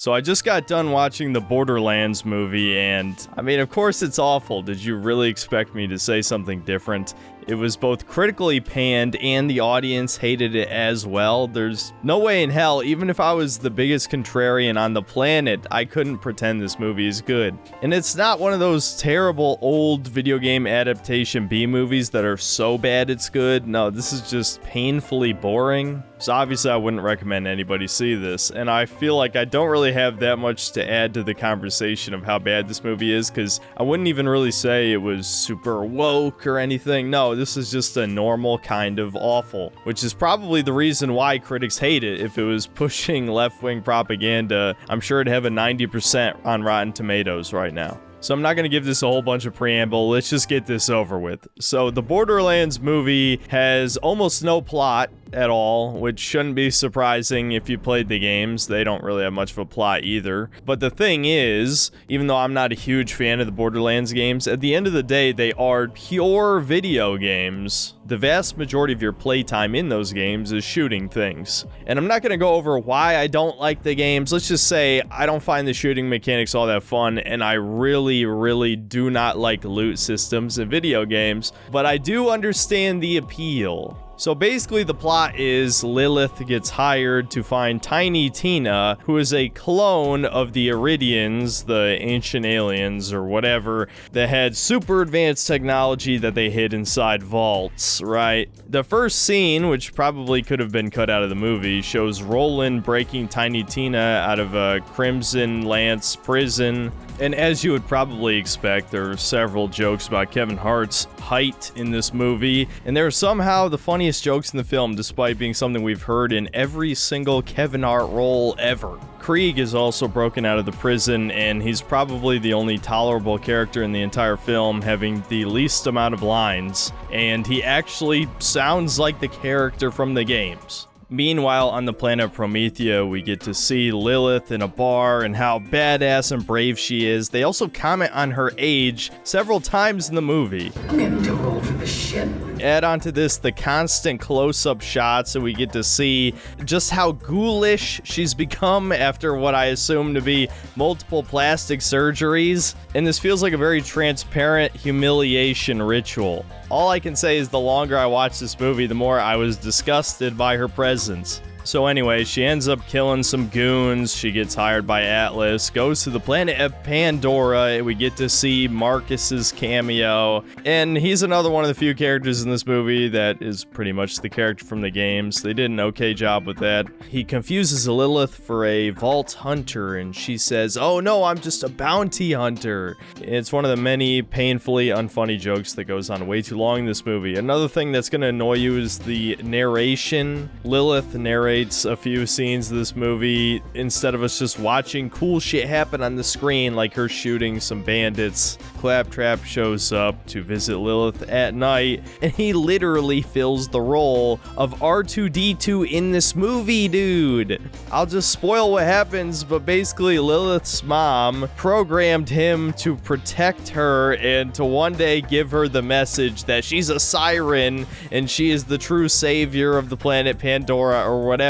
So I just got done watching the Borderlands movie, and I mean, of course it's awful. Did you really expect me to say something different? It was both critically panned and the audience hated it as well. There's no way in hell, even if I was the biggest contrarian on the planet, I couldn't pretend this movie is good. And it's not one of those terrible old video game adaptation B-movies that are so bad it's good. No, this is just painfully boring. So obviously I wouldn't recommend anybody see this. And I feel like I don't really have that much to add to the conversation of how bad this movie is, because I wouldn't even really say it was super woke or anything. No, this is just a normal kind of awful, which is probably the reason why critics hate it. If it was pushing left-wing propaganda, I'm sure it'd have a 90% on Rotten Tomatoes right now. So I'm not going to give this a whole bunch of preamble, let's just get this over with. So the Borderlands movie has almost no plot at all, which shouldn't be surprising if you played the games. They don't really have much of a plot either. But the thing is, even though I'm not a huge fan of the Borderlands games, at the end of the day, they are pure video games. The vast majority of your playtime in those games is shooting things. And I'm not going to go over why I don't like the games. Let's just say I don't find the shooting mechanics all that fun, and I really do not like loot systems in video games, but I do understand the appeal. So basically the plot is Lilith gets hired to find Tiny Tina, who is a clone of the Iridians, the ancient aliens or whatever, that had super advanced technology that they hid inside vaults, right? The first scene, which probably could have been cut out of the movie, shows Roland breaking Tiny Tina out of a Crimson Lance prison. And as you would probably expect, there are several jokes about Kevin Hart's height in this movie, and they're somehow the funniest jokes in the film, despite being something we've heard in every single Kevin Hart role ever. Krieg is also broken out of the prison, and he's probably the only tolerable character in the entire film, having the least amount of lines, and he actually sounds like the character from the games. Meanwhile, on the planet Promethea, we get to see Lilith in a bar and how badass and brave she is. They also comment on her age several times in the movie. I'm getting too old for this shit. Add on to this the constant close-up shots, so we get to see just how ghoulish she's become after what I assume to be multiple plastic surgeries. And this feels like a very transparent humiliation ritual. All I can say is the longer I watched this movie, the more I was disgusted by her presence. So anyway, she ends up killing some goons, she gets hired by Atlas, goes to the planet of Pandora, and we get to see Marcus's cameo. And he's another one of the few characters in this movie that is pretty much the character from the games. They did an okay job with that. He confuses Lilith for a vault hunter, and she says, "Oh no, I'm just a bounty hunter." It's one of the many painfully unfunny jokes that goes on way too long in this movie. Another thing that's going to annoy you is the narration. Lilith narrates a few scenes of this movie instead of us just watching cool shit happen on the screen, like her shooting some bandits. Claptrap shows up to visit Lilith at night, and he literally fills the role of R2-D2 in this movie, dude. I'll just spoil what happens, but basically Lilith's mom programmed him to protect her and to one day give her the message that she's a siren and she is the true savior of the planet Pandora or whatever.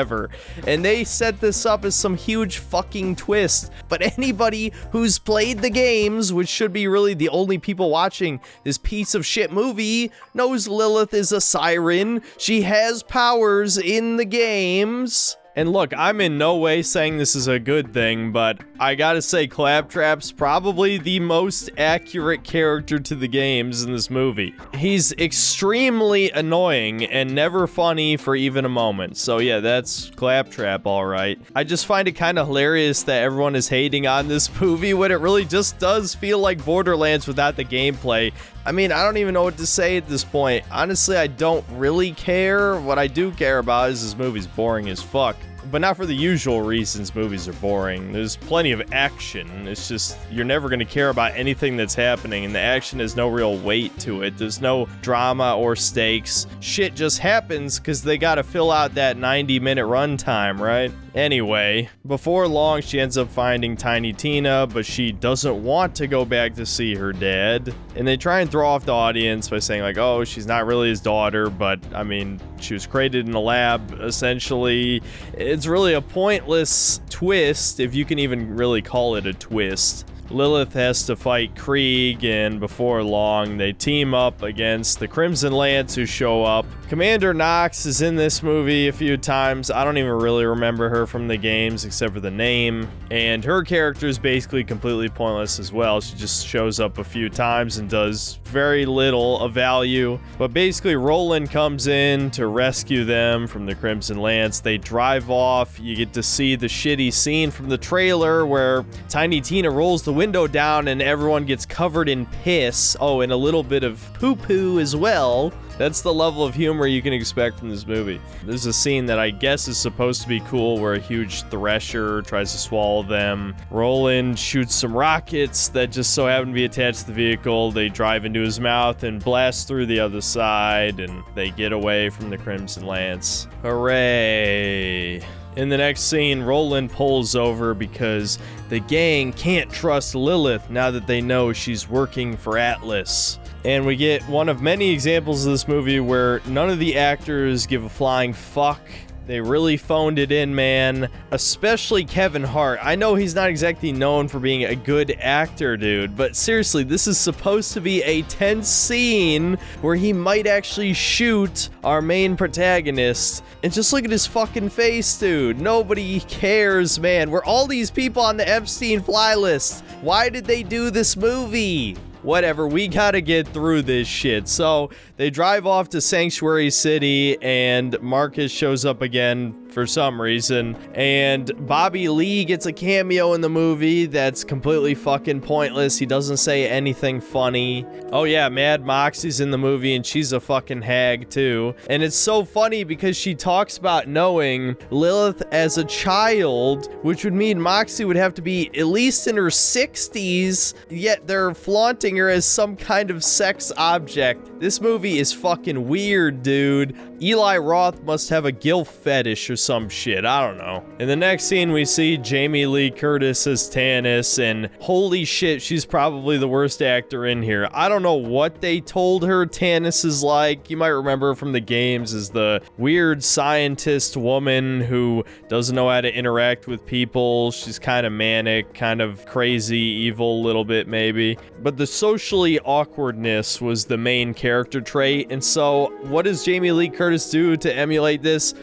And they set this up as some huge fucking twist. But anybody who's played the games, which should be really the only people watching this piece of shit movie, knows Lilith is a siren. She has powers in the games. And look, I'm in no way saying this is a good thing, but I gotta say Claptrap's probably the most accurate character to the games in this movie. He's extremely annoying and never funny for even a moment. So yeah, that's Claptrap, alright. I just find it kind of hilarious that everyone is hating on this movie when it really just does feel like Borderlands without the gameplay. I mean, I don't even know what to say at this point. Honestly, I don't really care. What I do care about is this movie's boring as fuck. But not for the usual reasons movies are boring. There's plenty of action. It's just, you're never going to care about anything that's happening, and the action has no real weight to it. There's no drama or stakes. Shit just happens because they got to fill out that 90-minute runtime, right? Anyway, before long, she ends up finding Tiny Tina, but she doesn't want to go back to see her dad. And they try and throw off the audience by saying, like, oh, she's not really his daughter, but, I mean, she was created in a lab, essentially. It's really a pointless twist, if you can even really call it a twist. Lilith has to fight Krieg, and before long, they team up against the Crimson Lance, who show up. Commander Knox is in this movie a few times. I don't even really remember her from the games, except for the name. And her character is basically completely pointless as well. She just shows up a few times and does very little of value. But basically, Roland comes in to rescue them from the Crimson Lance. They drive off. You get to see the shitty scene from the trailer where Tiny Tina rolls the window down and everyone gets covered in piss. Oh, and a little bit of poo-poo as well. That's the level of humor you can expect from this movie. There's a scene that I guess is supposed to be cool where a huge thresher tries to swallow them. Roland shoots some rockets that just so happen to be attached to the vehicle. They drive into his mouth and blast through the other side, and they get away from the Crimson Lance. Hooray! In the next scene, Roland pulls over because the gang can't trust Lilith now that they know she's working for Atlas. And we get one of many examples of this movie where none of the actors give a flying fuck. They really phoned it in, man. Especially Kevin Hart. I know he's not exactly known for being a good actor, dude, but seriously, this is supposed to be a tense scene where he might actually shoot our main protagonist. And just look at his fucking face, dude. Nobody cares, man. We're all these people on the Epstein fly list. Why did they do this movie? Whatever, we gotta get through this shit. So they drive off to Sanctuary City, and Marcus shows up again for some reason, and Bobby Lee gets a cameo in the movie that's completely fucking pointless. He doesn't say anything funny. Oh yeah, Mad Moxie's in the movie, and she's a fucking hag too. And it's so funny because she talks about knowing Lilith as a child, which would mean Moxie would have to be at least in her 60s, yet they're flaunting her as some kind of sex object. This movie is fucking weird, dude. Eli Roth must have a gilf fetish or some shit. I don't know. In the next scene, we see Jamie Lee Curtis as Tannis, and holy shit, she's probably the worst actor in here. I don't know what they told her Tannis is like. You might remember from the games as the weird scientist woman who doesn't know how to interact with people. She's kind of manic, kind of crazy, evil a little bit maybe. But the socially awkwardness was the main character trait, and so what does Jamie Lee Curtis do to emulate this?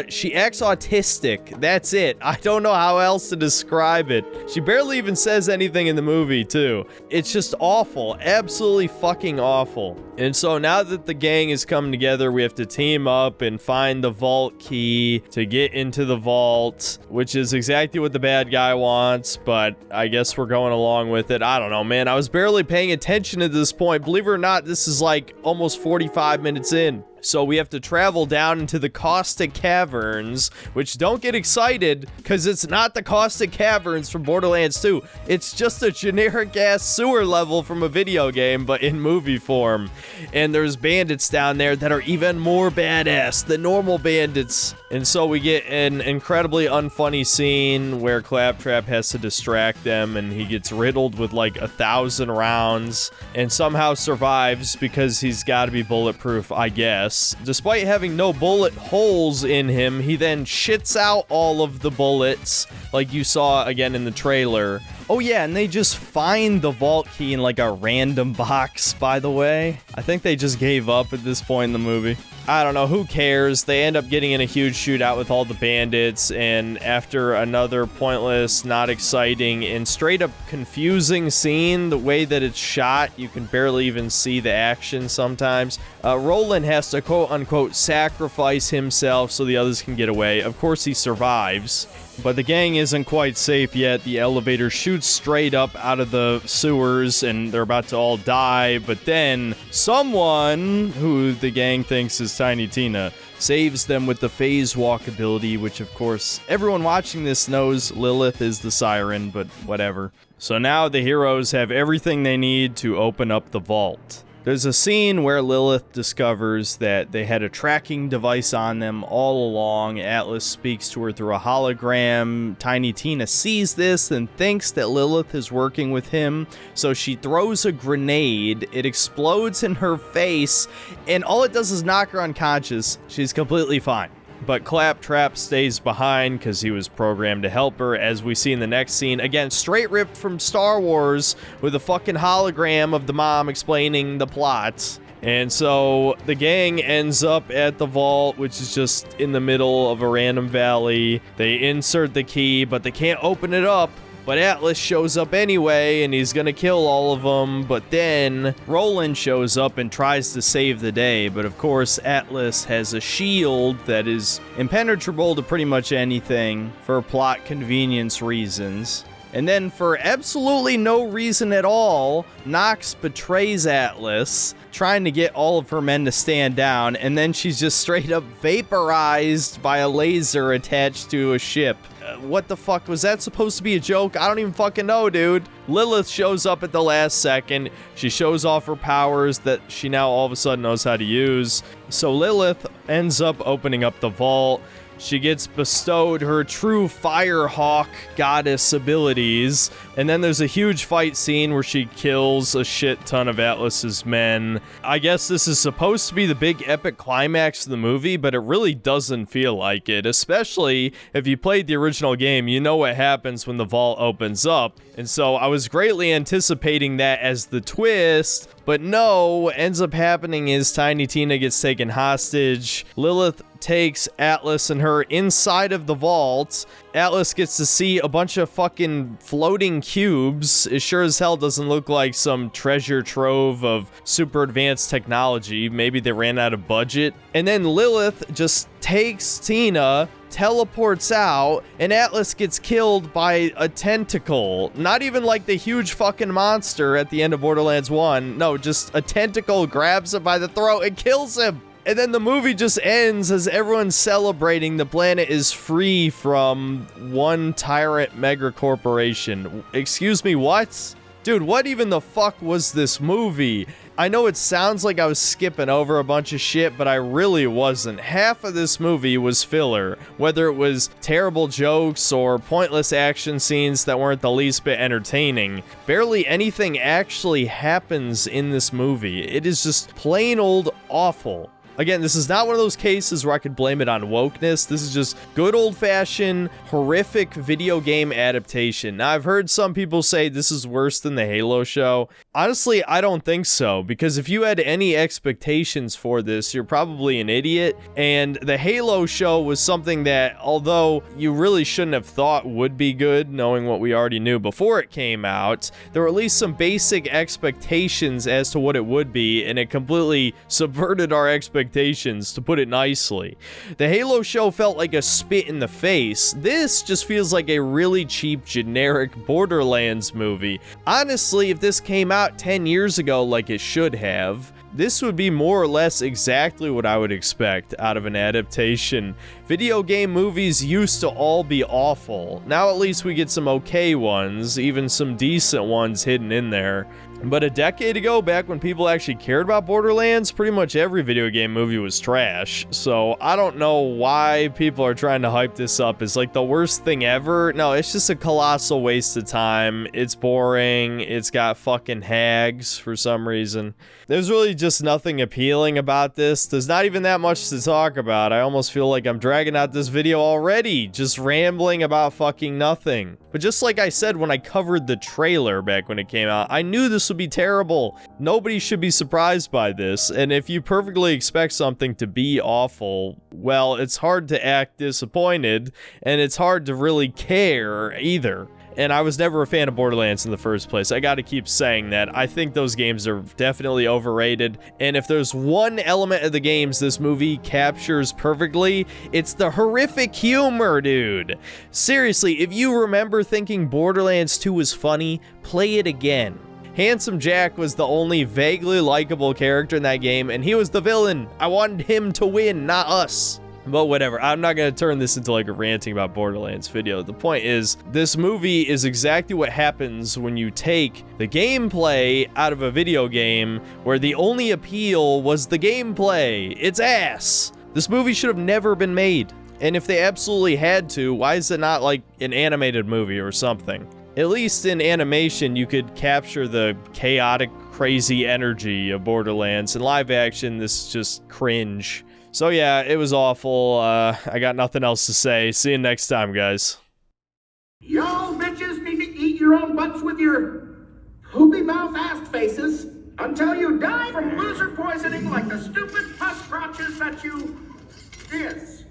She acts autistic. That's it. I don't know how else to describe it. She barely even says anything in the movie, too. It's just awful. Absolutely fucking awful. And so now that the gang is coming together, we have to team up and find the vault key to get into the vault, which is exactly what the bad guy wants, but I guess we're going along with it. I don't know, man. I was barely paying attention at this point. Believe it or not, this is like almost 45 minutes in. So we have to travel down into the Caustic Caverns, which don't get excited because it's not the Caustic Caverns from Borderlands 2. It's just a generic ass sewer level from a video game, but in movie form. And there's bandits down there that are even more badass than normal bandits. And so we get an incredibly unfunny scene where Claptrap has to distract them, and he gets riddled with like 1,000 rounds and somehow survives because he's got to be bulletproof, I guess. Despite having no bullet holes in him, he then shits out all of the bullets, like you saw again in the trailer. Oh yeah, and they just find the vault key in like a random box, by the way. I think they just gave up at this point in the movie. I don't know, who cares? They end up getting in a huge shootout with all the bandits, and after another pointless, not exciting, and straight up confusing scene, the way that it's shot, you can barely even see the action sometimes. Roland has to quote-unquote sacrifice himself so the others can get away. Of course he survives. But the gang isn't quite safe yet. The elevator shoots straight up out of the sewers and they're about to all die. But then someone who the gang thinks is Tiny Tina saves them with the phase walk ability, which of course everyone watching this knows Lilith is the siren, but whatever. So now the heroes have everything they need to open up the vault. There's a scene where Lilith discovers that they had a tracking device on them all along. Atlas speaks to her through a hologram. Tiny Tina sees this and thinks that Lilith is working with him, so she throws a grenade. It explodes in her face, and all it does is knock her unconscious. She's completely fine. But Claptrap stays behind because he was programmed to help her, as we see in the next scene. Again, straight ripped from Star Wars with a fucking hologram of the mom explaining the plot. And so the gang ends up at the vault, which is just in the middle of a random valley. They insert the key, but they can't open it up. But Atlas shows up anyway, and he's gonna kill all of them. But then Roland shows up and tries to save the day. But of course, Atlas has a shield that is impenetrable to pretty much anything for plot convenience reasons. And then for absolutely no reason at all, Nox betrays Atlas, trying to get all of her men to stand down, and then she's just straight up vaporized by a laser attached to a ship. What the fuck? Was that supposed to be a joke? I don't even fucking know, dude. Lilith shows up at the last second. She shows off her powers that she now all of a sudden knows how to use. So Lilith ends up opening up the vault. She gets bestowed her true Firehawk goddess abilities, and then there's a huge fight scene where she kills a shit ton of Atlas's men. I guess this is supposed to be the big epic climax of the movie, but it really doesn't feel like it, especially if you played the original game. You know what happens when the vault opens up, and so I was greatly anticipating that as the twist, but no, what ends up happening is Tiny Tina gets taken hostage. Lilith takes Atlas and her inside of the vault. Atlas gets to see a bunch of fucking floating cubes. It sure as hell doesn't look like some treasure trove of super advanced technology. Maybe they ran out of budget. And then Lilith just takes Tina, teleports out, and Atlas gets killed by a tentacle. Not even like the huge fucking monster at the end of Borderlands 1. No, just a tentacle grabs him by the throat and kills him. And then the movie just ends as everyone's celebrating the planet is free from one tyrant mega corporation. Excuse me, what? Dude, what even the fuck was this movie? I know it sounds like I was skipping over a bunch of shit, but I really wasn't. Half of this movie was filler, whether it was terrible jokes or pointless action scenes that weren't the least bit entertaining. Barely anything actually happens in this movie. It is just plain old awful. Again, this is not one of those cases where I could blame it on wokeness. This is just good old-fashioned, horrific video game adaptation. Now, I've heard some people say this is worse than the Halo show. Honestly, I don't think so, because if you had any expectations for this, you're probably an idiot. And the Halo show was something that, although you really shouldn't have thought would be good, knowing what we already knew before it came out, there were at least some basic expectations as to what it would be, and it completely subverted our expectations, to put it nicely. The Halo show felt like a spit in the face. This just feels like a really cheap, generic Borderlands movie. Honestly, if this came out 10 years ago like it should have, this would be more or less exactly what I would expect out of an adaptation. Video game movies used to all be awful. Now at least we get some okay ones, even some decent ones hidden in there. But a decade ago, back when people actually cared about Borderlands, pretty much every video game movie was trash. So I don't know why people are trying to hype this up as like the worst thing ever. No, it's just a colossal waste of time. It's boring. It's got fucking hags for some reason. There's really just nothing appealing about this. There's not even that much to talk about. I almost feel like I'm dragging out this video already, just rambling about fucking nothing. But just like I said when I covered the trailer back when it came out, I knew this would be terrible. Nobody should be surprised by this, and if you perfectly expect something to be awful, well, it's hard to act disappointed, and it's hard to really care either. And I was never a fan of Borderlands in the first place. I gotta keep saying that. I think those games are definitely overrated. And if there's one element of the games this movie captures perfectly, it's the horrific humor, dude. Seriously, if you remember thinking Borderlands 2 was funny, play it again. Handsome Jack was the only vaguely likable character in that game, and he was the villain. I wanted him to win, not us. But whatever, I'm not going to turn this into like a ranting about Borderlands video. The point is, this movie is exactly what happens when you take the gameplay out of a video game where the only appeal was the gameplay. It's ass. This movie should have never been made. And if they absolutely had to, why is it not like an animated movie or something? At least in animation, you could capture the chaotic, crazy energy of Borderlands. In live action, this is just cringe. So yeah, it was awful. I got nothing else to say. See you next time, guys. Y'all bitches need to eat your own butts with your poopy mouth ass faces until you die from loser poisoning like the stupid puss crotches that you is.